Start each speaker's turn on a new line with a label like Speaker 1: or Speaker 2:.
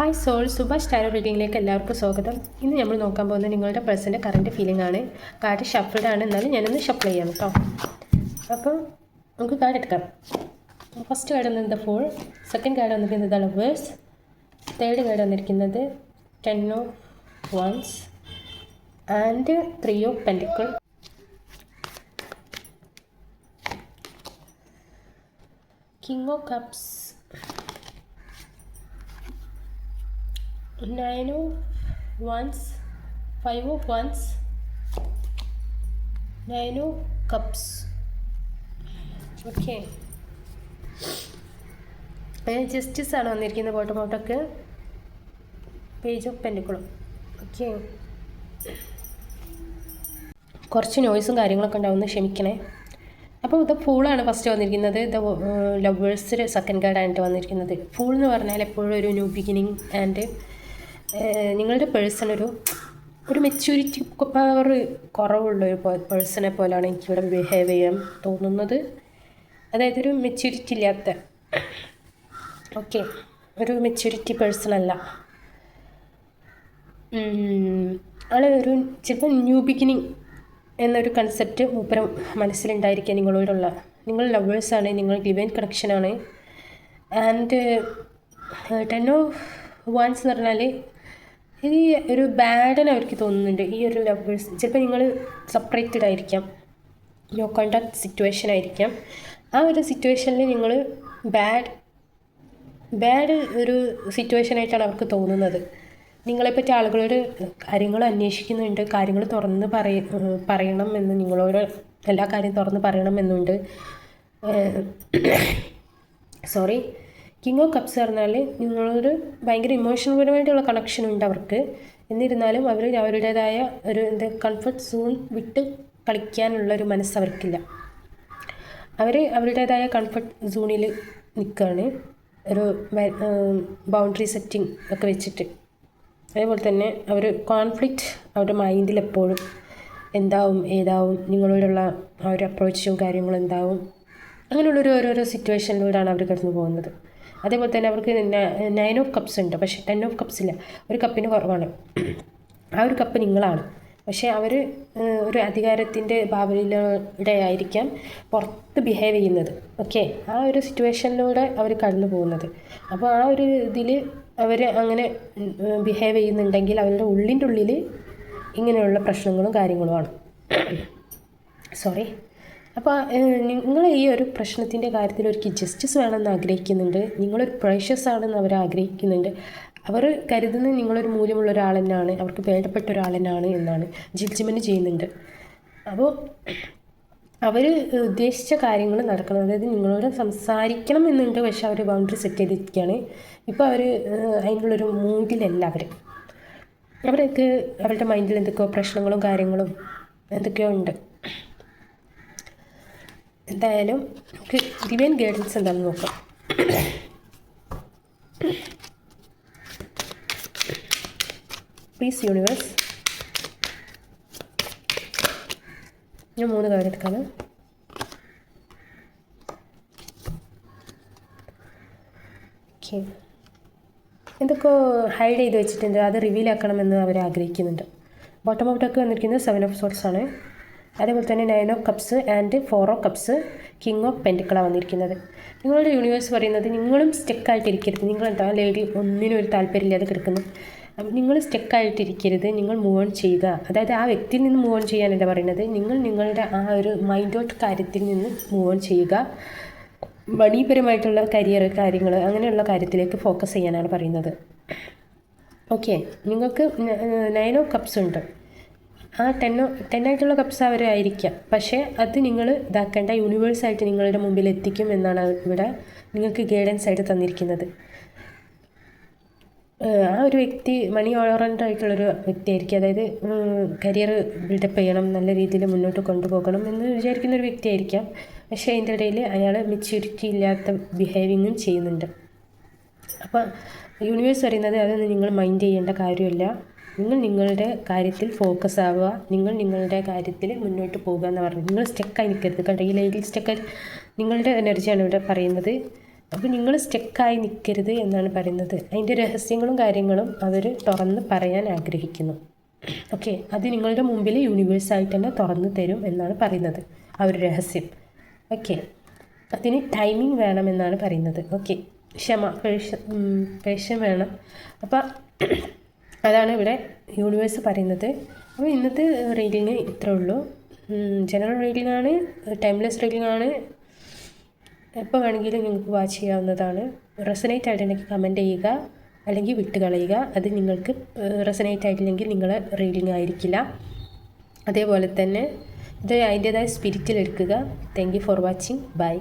Speaker 1: Hi soul Subhash tarot റീഡിങ്ങിലേക്ക് എല്ലാവർക്കും സ്വാഗതം. ഇന്ന് നമ്മൾ നോക്കാൻ പോകുന്നത് നിങ്ങളുടെ പേഴ്സൻ്റെ കറൻറ്റ് ഫീലിംഗ് ആണ്. കാർഡ് ഷഫിൾഡ് ആണ്, എന്നാലും ഞാനൊന്ന് ഷഫിൾ ചെയ്യാം കേട്ടോ. അപ്പോൾ നമുക്ക് കാർഡ് എടുക്കാം. ഫസ്റ്റ് കാർഡ് വന്നിരുന്നത് ഫൂൾ, സെക്കൻഡ് കാർഡ് വന്നിരിക്കുന്നത് ലവേഴ്സ്, തേർഡ് കാർഡ് വന്നിരിക്കുന്നത് 10 of Wands and 3 of Pentacles. King of Cups, 9 of Wands, 5 of Wands, 9 of Cups. Okay, justice ആണ് വന്നിരിക്കുന്നത് ബോട്ടമോട്ടൊക്കെ. പേജ് ഓഫ് പെൻഡിക്കിളും. ഓക്കെ, കുറച്ച് നോയ്സും കാര്യങ്ങളൊക്കെ ഉണ്ടാവുമെന്ന് ക്ഷമിക്കണേ. അപ്പോൾ ഇത് ഫൂളാണ് ഫസ്റ്റ് വന്നിരിക്കുന്നത്. ഇത് ലവേഴ്സിൽ സെക്കൻഡ് കാർഡായിട്ട് വന്നിരിക്കുന്നത്. ഫൂൾ എന്ന് പറഞ്ഞാൽ എപ്പോഴും ഒരു ന്യൂ ബിഗിനിങ് ആൻഡ് നിങ്ങളുടെ പേഴ്സൺ ഒരു മെച്യൂരിറ്റി പവർ കുറവുള്ള ഒരു പേഴ്സണെ പോലെയാണ് എനിക്കിവിടെ ബിഹേവ് ചെയ്യാൻ തോന്നുന്നത്. അതായത് ഒരു മെച്യൂരിറ്റി ഇല്ലാത്ത, ഓക്കെ, ഒരു മെച്യൂരിറ്റി പേഴ്സൺ അല്ല. ആൾ ഒരു ചിലപ്പോൾ ന്യൂ ബിഗിനിങ് എന്നൊരു കൺസെപ്റ്റ് മൂപ്പരം മനസ്സിലുണ്ടായിരിക്കുക നിങ്ങളോടുള്ള. നിങ്ങൾ ലവേഴ്സാണ്, നിങ്ങൾ ഡിവൈൻ കണക്ഷനാണ്. ആൻഡ് 10 of Wands എന്ന് പറഞ്ഞാൽ ഇത് ഒരു ബാഡൻ അവർക്ക് തോന്നുന്നുണ്ട്. ഈ ഒരു ലവേഴ്സ് ചിലപ്പോൾ നിങ്ങൾ സെപ്പറേറ്റഡ് ആയിരിക്കാം, നോ കോണ്ടാക്ട് സിറ്റുവേഷൻ ആയിരിക്കാം. ആ ഒരു സിറ്റുവേഷനിൽ നിങ്ങൾ ബാഡ് ഒരു സിറ്റുവേഷനായിട്ടാണ് അവർക്ക് തോന്നുന്നത്. നിങ്ങളെപ്പറ്റി ആളുകളോട് കാര്യങ്ങൾ അന്വേഷിക്കുന്നുണ്ട്, കാര്യങ്ങൾ തുറന്ന് പറയണം എന്ന്, നിങ്ങളോട് എല്ലാ കാര്യം തുറന്ന് പറയണമെന്നുണ്ട്. സോറി, കിങ് ഓഫ് കപ്സ് പറഞ്ഞാൽ നിങ്ങളോട് ഭയങ്കര ഇമോഷണൽ പരമായിട്ടുള്ള കണക്ഷൻ ഉണ്ട് അവർക്ക്. എന്നിരുന്നാലും അവർ അവരുടേതായ ഒരു കംഫർട്ട് സോൺ വിട്ട് കളിക്കാനുള്ളൊരു മനസ്സ് അവർക്കില്ല. അവർ അവരുടേതായ കംഫർട്ട് സോണിൽ നിൽക്കുകയാണ്, ഒരു ബൗണ്ടറി സെറ്റിംഗ് ഒക്കെ വെച്ചിട്ട്. അതേപോലെ തന്നെ അവർ കോൺഫ്ലിക്റ്റ് അവരുടെ മൈൻഡിൽ എപ്പോഴും എന്താവും ഏതാവും, നിങ്ങളോടുള്ള ആ ഒരു അപ്രോച്ചും കാര്യങ്ങളും എന്താവും, അങ്ങനെയുള്ളൊരു ഓരോരോ സിറ്റുവേഷനിലൂടെയാണ് അവർ കടന്നു പോകുന്നത്. അതേപോലെ തന്നെ അവർക്ക് 9 of Cups ഉണ്ട്, പക്ഷേ 10 of Cups ഇല്ല. ഒരു കപ്പിന് കുറവാണ്. ആ ഒരു കപ്പ് നിങ്ങളാണ്. പക്ഷേ അവർ ഒരു അധികാരത്തിൻ്റെ ഭാവനയിലൂടെ ആയിരിക്കാം പുറത്ത് ബിഹേവ് ചെയ്യുന്നത്. ഓക്കെ, ആ ഒരു സിറ്റുവേഷനിലൂടെ അവർ കടന്നു പോകുന്നത്. അപ്പോൾ ആ ഒരു ഇതിൽ അവർ അങ്ങനെ ബിഹേവ് ചെയ്യുന്നുണ്ടെങ്കിൽ അവരുടെ ഉള്ളിൻ്റെ ഉള്ളിൽ ഇങ്ങനെയുള്ള പ്രശ്നങ്ങളും കാര്യങ്ങളുമാണ്. സോറി. അപ്പോൾ നിങ്ങൾ ഈ ഒരു പ്രശ്നത്തിൻ്റെ കാര്യത്തിൽ ഒരു ജസ്റ്റിസ് വേണമെന്ന് ആഗ്രഹിക്കുന്നുണ്ട്. നിങ്ങളൊരു പ്രഷ്യസ് ആണെന്ന് അവർ ആഗ്രഹിക്കുന്നുണ്ട്. അവർ കരുതുന്നത് നിങ്ങളൊരു മൂല്യമുള്ള ഒരാൾ തന്നെയാണ്, അവർക്ക് വേണ്ടപ്പെട്ട ഒരാൾ തന്നെയാണ് എന്നാണ് ജഡ്ജ്മെൻറ്റ് ചെയ്യുന്നുണ്ട്. അപ്പോൾ അവർ ഉദ്ദേശിച്ച കാര്യങ്ങൾ നടക്കണം. അതായത് നിങ്ങളോട് സംസാരിക്കണം എന്നുണ്ട്, പക്ഷെ അവർ ബൗണ്ടറി സെറ്റ് ചെയ്തിരിക്കുകയാണ്. ഇപ്പോൾ അവർ അതിനുള്ളൊരു മൂഡിലല്ല. അവർക്ക് അവരുടെ മൈൻഡിൽ എന്തൊക്കെയോ പ്രശ്നങ്ങളും കാര്യങ്ങളും എന്തൊക്കെയോ ഉണ്ട്. എന്തായാലും നമുക്ക് ഡിവൈൻ ഗൈഡൻസ് എന്താണെന്ന് നോക്കാം. പ്ലീസ് യൂണിവേഴ്സ്, ഞാൻ 3 കാർഡ് എടുക്കാം. ഓക്കെ, എന്തൊക്കെ ഹൈഡ് ചെയ്ത് വെച്ചിട്ടുണ്ട്, അത് റിവീൽ ആക്കണമെന്ന് അവർ ആഗ്രഹിക്കുന്നുണ്ട്. ബോട്ടം ഔട്ടൊക്കെ വന്നിരിക്കുന്നത് 7 of Swords ആണ്. അതേപോലെ തന്നെ 9 of Cups and 4 of Cups, king of പെൻഡിക്കിളാണ് വന്നിരിക്കുന്നത്. നിങ്ങളുടെ യൂണിവേഴ്സ് പറയുന്നത് നിങ്ങളും സ്റ്റെക്കായിട്ടിരിക്കരുത്. നിങ്ങളെന്താ ലേഡി ഒന്നിനും ഒരു താല്പര്യമില്ലാതെ കിടക്കുന്നു. നിങ്ങൾ സ്റ്റെക്കായിട്ടിരിക്കരുത്, നിങ്ങൾ മൂവ് ഓൺ ചെയ്യുക. അതായത് ആ വ്യക്തിയിൽ നിന്ന് മൂവ് ഓൺ ചെയ്യാനല്ല പറയുന്നത്, നിങ്ങൾ നിങ്ങളുടെ ആ ഒരു മൈൻഡ് ഔട്ട് കാര്യത്തിൽ നിന്ന് മൂവ് ഓൺ ചെയ്യുക. മണിപരമായിട്ടുള്ള കരിയർ കാര്യങ്ങൾ അങ്ങനെയുള്ള കാര്യത്തിലേക്ക് ഫോക്കസ് ചെയ്യാനാണ് പറയുന്നത്. ഓക്കെ, നിങ്ങൾക്ക് 9 of Cups ഉണ്ട്. ആ 10 ആയിട്ടുള്ള കപ്സ് അവരായിരിക്കാം, പക്ഷേ അത് നിങ്ങൾ ഇതാക്കേണ്ട, യൂണിവേഴ്സായിട്ട് നിങ്ങളുടെ മുമ്പിൽ എത്തിക്കും എന്നാണ് ഇവിടെ നിങ്ങൾക്ക് ഗൈഡൻസ് ആയിട്ട് തന്നിരിക്കുന്നത്. ആ ഒരു വ്യക്തി മണി ഓറിയൻറ്റഡ് ആയിട്ടുള്ളൊരു വ്യക്തിയായിരിക്കും. അതായത് കരിയർ ബിൽഡപ്പ് ചെയ്യണം, നല്ല രീതിയിൽ മുന്നോട്ട് കൊണ്ടുപോകണം എന്ന് വിചാരിക്കുന്ന ഒരു വ്യക്തിയായിരിക്കാം. പക്ഷേ അതിൻ്റെ ഇടയിൽ അയാൾ മെച്യൂരിറ്റി ഇല്ലാത്ത ബിഹേവിങ്ങും ചെയ്യുന്നുണ്ട്. അപ്പോൾ യൂണിവേഴ്സ് പറയുന്നത് അതൊന്നും നിങ്ങൾ മൈൻഡ് ചെയ്യേണ്ട കാര്യമില്ല. നിങ്ങൾ നിങ്ങളുടെ കാര്യത്തിൽ ഫോക്കസ് ആവുക, നിങ്ങൾ നിങ്ങളുടെ കാര്യത്തിൽ മുന്നോട്ട് പോകുക എന്ന് പറഞ്ഞു. നിങ്ങൾ സ്റ്റക്കായി നിൽക്കരുത്. കണ്ടോ, ഈ ലൈനിൽ സ്റ്റക്കായി നിങ്ങളുടെ എനർജിയാണ് ഇവിടെ പറയുന്നത്. അപ്പോൾ നിങ്ങൾ സ്റ്റക്കായി നിൽക്കരുത് എന്നാണ് പറയുന്നത്. അതിൻ്റെ രഹസ്യങ്ങളും കാര്യങ്ങളും അവർ തുറന്ന് പറയാൻ ആഗ്രഹിക്കുന്നു. ഓക്കെ, അത് നിങ്ങളുടെ മുമ്പിൽ യൂണിവേഴ്സായിട്ട് തന്നെ തുറന്ന് തരും എന്നാണ് പറയുന്നത്, ആ ഒരു രഹസ്യം. ഓക്കെ, അതിന് ടൈമിംഗ് വേണമെന്നാണ് പറയുന്നത്. ഓക്കെ, പേഴ്ഷൻ വേണം. അപ്പം അതാണ് ഇവിടെ യൂണിവേഴ്സ് പറയുന്നത്. അപ്പോൾ ഇന്നത്തെ റീഡിങ് ഇത്രേ ഉള്ളൂ. ജനറൽ റീഡിംഗ് ആണ്, ടൈംലെസ് റീഡിംഗ് ആണ്. എപ്പോൾ വേണമെങ്കിലും നിങ്ങൾക്ക് വാച്ച് ചെയ്യാവുന്നതാണ്. റെസനേറ്റ് ആയിട്ടുണ്ടെങ്കിൽ കമൻറ്റ് ചെയ്യുക, അല്ലെങ്കിൽ വിട്ട് കളയുക. അത് നിങ്ങൾക്ക് റെസനേറ്റ് ആയിട്ടില്ലെങ്കിൽ നിങ്ങളെ റീഡിംഗ് ആയിരിക്കില്ല. അതേപോലെ തന്നെ ഇത് അതിൻ്റേതായ സ്പിരിറ്റിൽ എടുക്കുക. Thank you for watching. By.